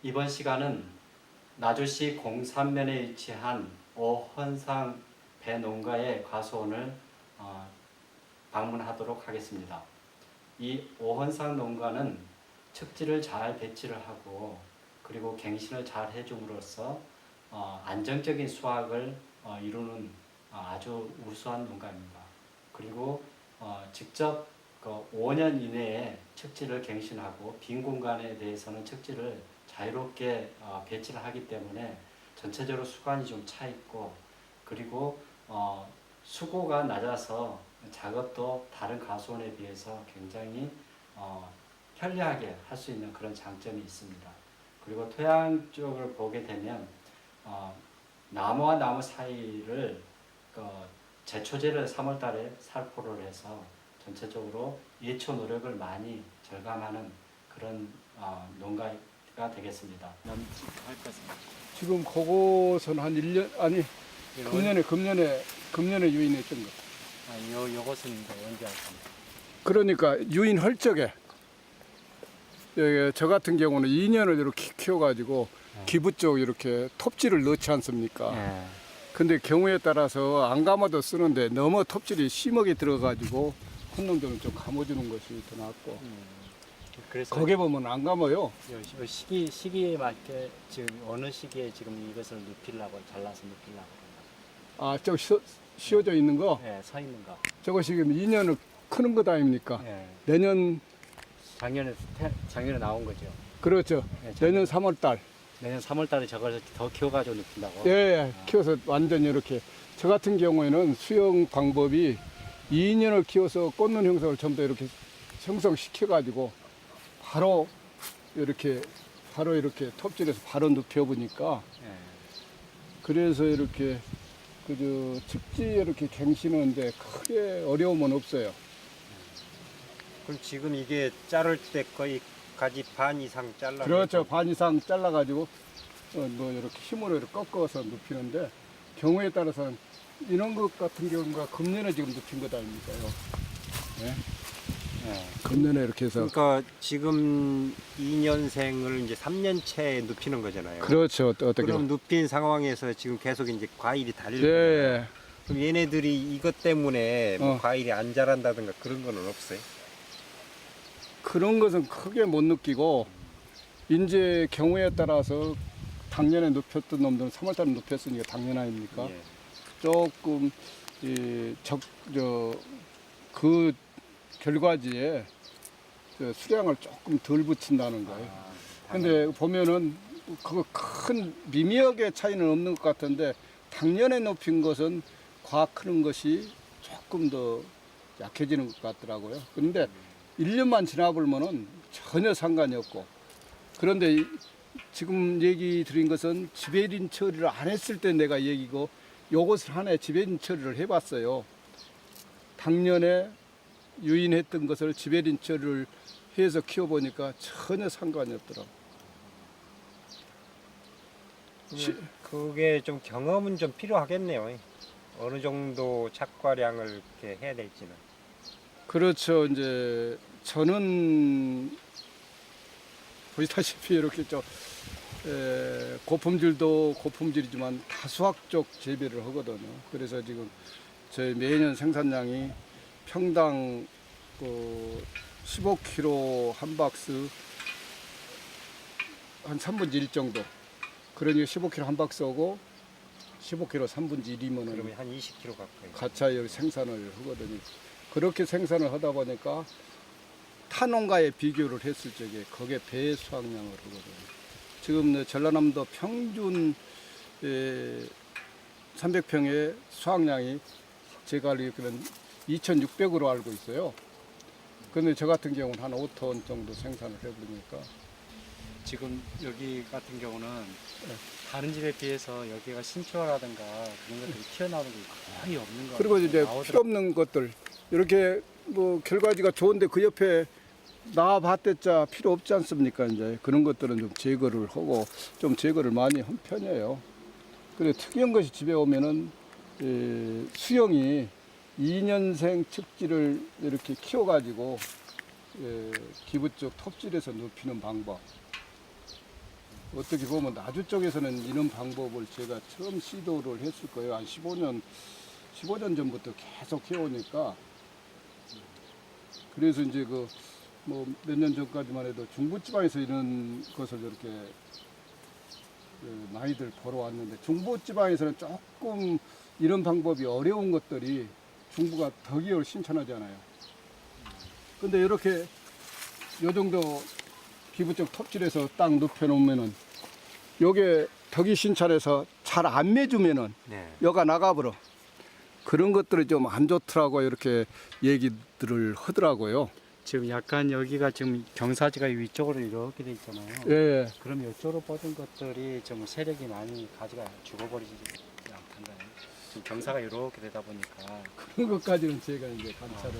이번 시간은 나주시 공산면에 위치한 오헌상 배농가의 과수원을 방문하도록 하겠습니다. 이 오헌상 농가는 척지를 잘 배치를 하고 그리고 갱신을 잘 해줌으로써 안정적인 수확을 이루는 아주 우수한 농가입니다. 그리고 직접 5년 이내에 척지를 갱신하고 빈 공간에 대해서는 척지를 자유롭게 배치를 하기 때문에 전체적으로 수관이 좀 차 있고, 그리고 수고가 낮아서 작업도 다른 가수원에 비해서 굉장히 편리하게 할 수 있는 그런 장점이 있습니다. 그리고 토양 쪽을 보게 되면 나무와 나무 사이를 제초제를 3월 달에 살포를 해서 전체적으로 예초 노력을 많이 절감하는 그런 농가가 되겠습니다. 할 것입니다. 지금 그곳은 한 1년, 아니, 금년에 유인했던 거. 요것은 언제 할 겁니다. 그러니까 유인할 적에, 저 같은 경우는 2년을 이렇게 키워가지고 기부 쪽 이렇게 톱질을 넣지 않습니까? 근데 경우에 따라서 안 감아도 쓰는데 너무 톱질이 심하게 들어가지고 콘농들은 좀 감아주는 것이 더 낫고. 그래서 거기 보면 안 감아요. 요 시기에 맞게 지금 어느 시기에 지금 이것을 눕히려고 잘라서 눕히려고. 아, 저 씌워져 있는 거? 네, 서 있는 거. 저거 지금 2년을 크는 것 아닙니까? 네. 내년, 작년에 나온 거죠. 그렇죠. 네, 내년 3월 달. 내년 3월 달에 저걸 더 키워가지고 눕힌다고. 예, 키워서 완전히 이렇게. 저 같은 경우에는 수영 방법이 2년을 키워서 꽂는 형성을 전부 다 이렇게 형성시켜가지고 바로 이렇게 톱질해서 바로 눕혀보니까 네. 그래서 이렇게 그저 습지 이렇게 갱신하는데 크게 어려움은 없어요. 그럼 지금 이게 자를 때 거의 가지 반 이상 잘라. 그렇죠. 반 이상 잘라가지고 뭐 이렇게 힘으로 이렇게 꺾어서 눕히는데 경우에 따라서는 이런 것 같은 경우가 금년에 지금 눕힌 것 아닙니까요? 네? 네. 금년에 이렇게 해서. 그러니까 지금 2년생을 이제 3년째 눕히는 거잖아요. 그렇죠. 또 어떻게. 그럼 눕힌 상황에서 지금 계속 이제 과일이 달릴 예, 거예요. 예. 그럼 얘네들이 이것 때문에 뭐 어. 과일이 안 자란다든가 그런 거는 없어요? 그런 것은 크게 못 느끼고, 이제 경우에 따라서 작년에 눕혔던 놈들은 3월달에 눕혔으니까 작년 아닙니까? 예. 조금, 그 결과지에 수량을 조금 덜 붙인다는 거예요. 근데 보면은 그거 큰 미미하게 차이는 없는 것 같은데, 작년에 높인 것은 과 크는 것이 조금 더 약해지는 것 같더라고요. 그런데 1년만 지나보면은 전혀 상관이 없고, 그런데 지금 얘기 드린 것은 지배린 처리를 안 했을 때 내가 얘기고, 요것을 하나의 지배린 처리를 해봤어요. 작년에 유인했던 것을 지배린 처리를 해서 키워보니까 전혀 상관이 없더라고요. 그게 좀 경험은 좀 필요하겠네요. 어느 정도 착과량을 이렇게 해야 될지는. 그렇죠. 이제 저는 보시다시피 이렇게 고품질도 고품질이지만 다수학적 재배를 하거든요. 그래서 지금 저희 매년 생산량이 평당 15kg 한 박스 한 3분의 1 정도. 그러니 15kg 한 박스하고 15kg 3분의 1이면은 그러면 한 20kg 가까이. 가차에 생산을 하거든요. 그렇게 생산을 하다 보니까 타농가에 비교를 했을 적에 거기에 배 수확량을 하거든요. 지금 전라남도 평균 300평의 수확량이 제가 알기로는 2,600으로 알고 있어요. 그런데 저 같은 경우는 한 5톤 정도 생산을 해버리니까. 지금 여기 같은 경우는 다른 집에 비해서 여기가 신초라든가 그런 것들이 튀어나오는 게 거의 없는 거. 그리고 이제 필요 없는 것들 이렇게 뭐 결과지가 좋은데 그 옆에 나와봤댔자 필요 없지 않습니까? 이제 그런 것들은 좀 제거를 하고 좀 제거를 많이 한 편이에요. 근데 특이한 것이 집에 오면은 수영이 2년생 척지를 이렇게 키워가지고 기부 쪽 톱질해서 눕히는 방법. 어떻게 보면 나주 쪽에서는 이런 방법을 제가 처음 시도를 했을 거예요. 한 15년 전부터 계속 해오니까. 그래서 이제 그 뭐 몇 년 전까지만 해도 중부지방에서 이런 것을 이렇게 많이들 보러 왔는데, 중부지방에서는 조금 이런 방법이 어려운 것들이 중부가 덕이올 신천하잖아요. 근데 이렇게 요 정도 기부 쪽 톱질해서 딱 눕혀놓으면은 요게 덕이 신천해서 잘 안 매주면은 네. 여가 나가버려. 그런 것들이 좀 안 좋더라고 이렇게 얘기들을 하더라고요. 지금 약간 여기가 지금 경사지가 위쪽으로 이렇게 돼 있잖아요. 예. 그럼 이쪽으로 뻗은 것들이 좀 세력이 많이 가지가 죽어버리지 않던가요? 지금 경사가 이렇게 되다 보니까 그런 것까지는 제가 이제 관찰을.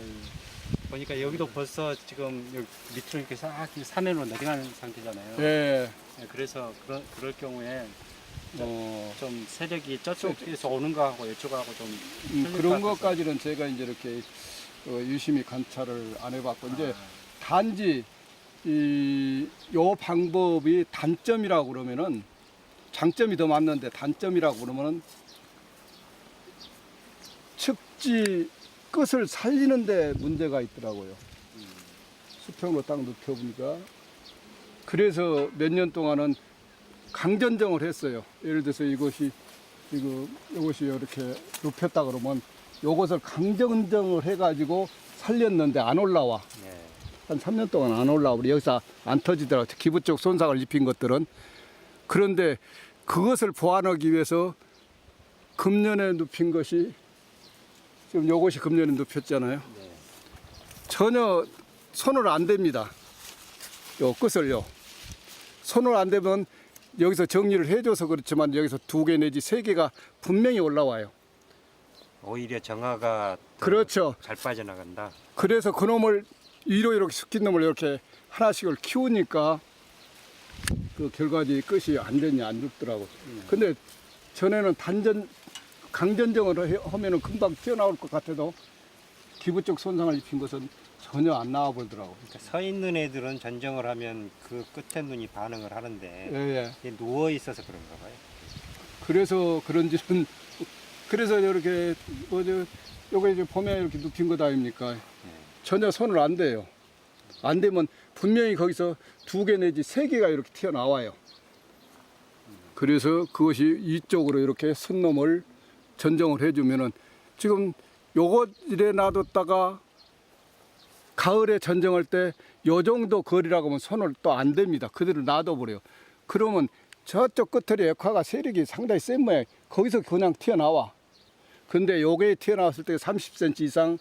보니까 여기도 벌써 지금 여기 밑으로 이렇게 싹 산으로 내려가는 상태잖아요. 예. 네, 그래서 그럴 경우에 어, 좀 세력이 저쪽에서 오는 거하고 이쪽하고 좀 틀릴 그런 것 같아서. 것까지는 제가 이제 이렇게 유심히 관찰을 안 해봤고, 이제 아, 단지 요 방법이 단점이라고 그러면은, 장점이 더 많는데 단점이라고 그러면은 측지 끝을 살리는데 문제가 있더라고요. 수평으로 딱 눕혀보니까. 그래서 몇 년 동안은 강전정을 했어요. 예를 들어서 이것이 이렇게 눕혔다 그러면 요것을 강전정을 해가지고 살렸는데 안 올라와. 네. 한 3년 동안 안 올라와. 우리 여기서 안 터지더라고요. 기부 쪽 손상을 입힌 것들은. 그런데 그것을 보완하기 위해서 금년에 눕힌 것이, 지금 요것이 금년에 눕혔잖아요. 네. 전혀 손을 안 댑니다. 요 끝을요. 손을 안 대면 여기서 정리를 해줘서 그렇지만 여기서 2개 내지 3개가 분명히 올라와요. 오히려 정화가 더 그렇죠. 잘 빠져나간다. 그래서 그놈을 위로 이렇게 숙인 놈을 이렇게 하나씩을 키우니까 그 결과지 끝이 안 되냐 안 죽더라고. 근데 전에는 강전정을 하면은 금방 튀어나올 것 같아도 기부 쪽 손상을 입힌 것은 전혀 안 나와 보더라고. 그러니까 서 있는 애들은 전정을 하면 그 끝에 눈이 반응을 하는데 예. 이게 누워 있어서 그런가 봐요. 그래서 그런지는, 그래서 이렇게 요거 이제 봄에 이렇게 눕힌 것 아닙니까? 전혀 손을 안 대요. 안 대면 분명히 거기서 2개 내지 3개가 이렇게 튀어나와요. 그래서 그것이 이쪽으로 이렇게 쓴 놈을 전정을 해주면은, 지금 요거 이래 놔뒀다가 가을에 전정할 때 요 정도 거리라고 하면 손을 또 안 댑니다. 그대로 놔둬버려요. 그러면 저쪽 끝에 액화가 세력이 상당히 센 모양, 거기서 그냥 튀어나와. 근데 요게 튀어나왔을 때 30cm 이상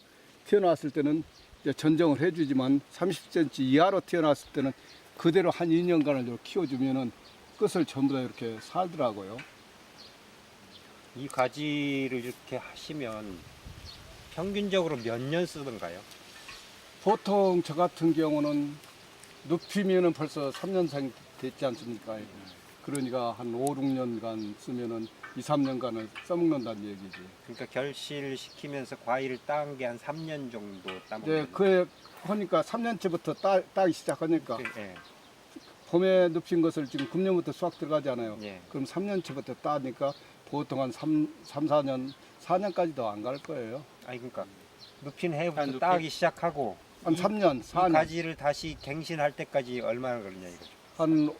튀어나왔을 때는 이제 전정을 해주지만 30cm 이하로 튀어나왔을 때는 그대로 한 2년간을 이렇게 키워주면은 끝을 전부 다 이렇게 살더라고요. 이 가지를 이렇게 하시면 평균적으로 몇 년 쓰던가요? 보통 저 같은 경우는 눕히면은 벌써 3년생 됐지 않습니까? 그러니까 한 5, 6년간 쓰면은 2, 3년간을 써먹는다는 얘기지. 그러니까 결실시키면서 과일을 딴 게 한 3년 정도 따먹는. 네, 그에 하니까 3년째부터 따기 시작하니까 예. 봄에 눕힌 것을 지금 금년부터 수확 들어가잖아요. 예. 그럼 3년째부터 따니까 보통 한 3, 4년, 4년까지도 안 갈 거예요. 아니 그러니까 눕힌 해부터 눕힌- 따기 시작하고 한 이- 3년, 이 4년, 가지를 다시 갱신할 때까지 얼마나 걸리냐 이거죠. 한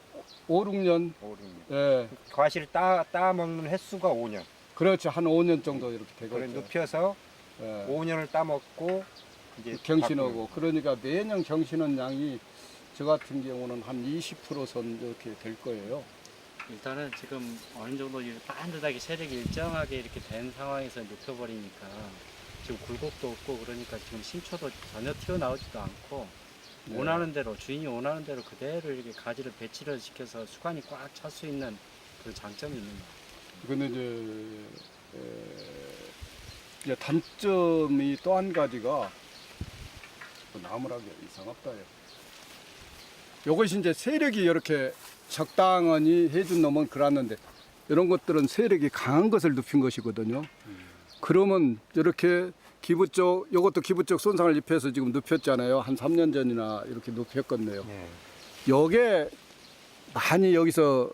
5, 6년. 5, 6년. 예, 과실을 따 먹는 횟수가 5년. 그렇죠. 한 5년 정도 이렇게 그래 되겠죠. 눕혀서 예. 5년을 따먹고 이제 경신하고, 그러니까 매년 경신한 양이 저 같은 경우는 한 20%선 이렇게 될 거예요. 일단은 지금 어느 정도 반듯하게 세력이 일정하게 이렇게 된 상황에서 눕혀버리니까 지금 굴곡도 없고, 그러니까 지금 신초도 전혀 튀어나오지도 않고 네. 원하는 대로, 주인이 원하는 대로 그대로 이렇게 가지를 배치를 시켜서 수관이 꽉 찰 수 있는 그 장점이 있는 거예요. 근데 이제 단점이 또 한 가지가 나무라기 이상하다. 요것이 이제 세력이 이렇게 적당히 해준 놈은 그랬는데, 이런 것들은 세력이 강한 것을 눕힌 것이거든요. 그러면 이렇게 기부 쪽, 요것도 기부 쪽 손상을 입혀서 지금 눕혔잖아요. 한 3년 전이나 이렇게 눕혔겠네요. 네. 요게 많이 여기서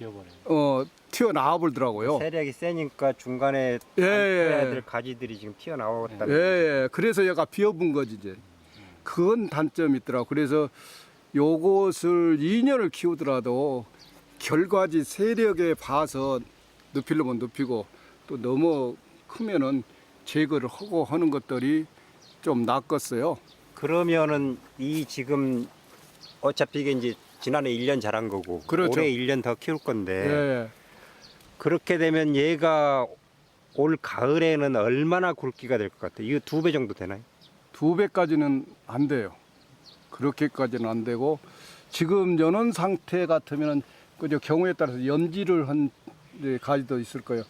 비어버려요. 튀어나와 버리더라고요. 세력이 세니까 중간에 예, 해야 예. 될 가지들이 지금 튀어나왔다. 예, 예. 그래서 얘가 비어본 거지 이제. 그건 단점이 있더라고. 그래서 요것을 2년을 키우더라도 결과지 세력에 봐서 눕히려면 눕히고 또 너무 크면은 제거를 하고 하는 것들이 좀 낫겠어요. 그러면은 이 지금 어차피 이게 이제 지난해 1년 자란 거고 그렇죠. 올해 1년 더 키울 건데 예. 그렇게 되면 얘가 올 가을에는 얼마나 굵기가 될 것 같아요? 이거 2배 정도 되나요? 2배까지는 안 돼요. 그렇게까지는 안 되고 지금 연원 상태 같으면은 그저 경우에 따라서 염지를 한 가지도 있을 거예요.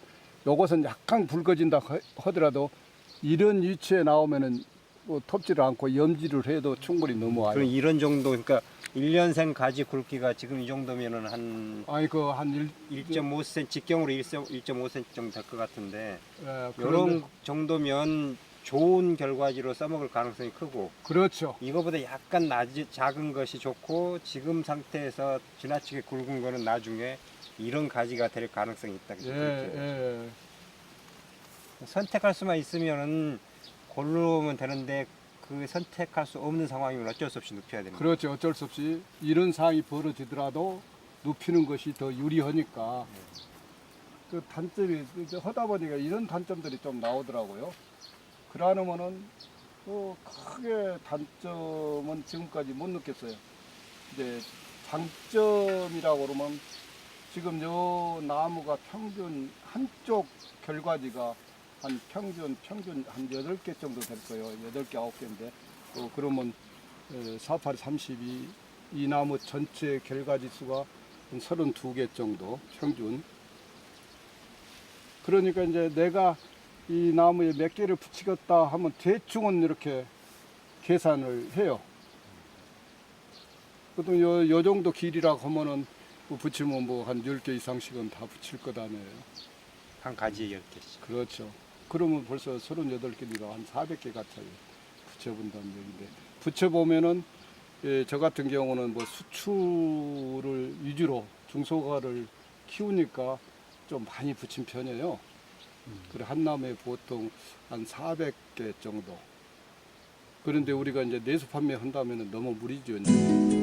요것은 약간 붉어진다 하더라도 이런 위치에 나오면은 뭐 톱지를 않고 염지를 해도 충분히 넘어와요. 그럼 이런 정도 그러니까 1년생 가지 굵기가 지금 이 정도면은 한 아니 그한 1.5cm 직경으로 1.5cm 정도 될 것 같은데 예, 이런 정도면 좋은 결과지로 써먹을 가능성이 크고 그렇죠. 이거보다 약간 작은 것이 좋고 지금 상태에서 지나치게 굵은 거는 나중에 이런 가지가 될 가능성이 있다. 그죠? 예, 그렇게. 예. 선택할 수만 있으면은 고르면 되는데 그 선택할 수 없는 상황이면 어쩔 수 없이 눕혀야 되는 거예요. 그렇죠. 어쩔 수 없이 이런 상황이 벌어지더라도 눕히는 것이 더 유리하니까 그 단점이 이제 하다 보니까 이런 단점들이 좀 나오더라고요. 그러면은 또 크게 단점은 지금까지 못 느꼈어요. 이제 장점이라고 그러면 지금 요 나무가 평균 한쪽 결과지가 한 평균 한 8개 정도 될 거예요. 8개, 9개인데. 그러면 48, 32, 이 나무 전체 결과지 수가 한 32개 정도 평균. 그러니까 이제 내가 이 나무에 몇 개를 붙이겠다 하면 대충은 이렇게 계산을 해요. 보통 요 정도 길이라고 하면은 뭐 붙이면 뭐 한 10개 이상씩은 다 붙일 거다네요. 한 가지에 10개씩. 그렇죠. 그러면 벌써 38개니까 한 400개 가까이 붙여본다는 얘기인데, 붙여보면은, 예, 저 같은 경우는 뭐 수출을 위주로 중소가를 키우니까 좀 많이 붙인 편이에요. 그래, 한 나무에 보통 한 400개 정도. 그런데 우리가 이제 내수 판매 한다면은 너무 무리죠. 이제.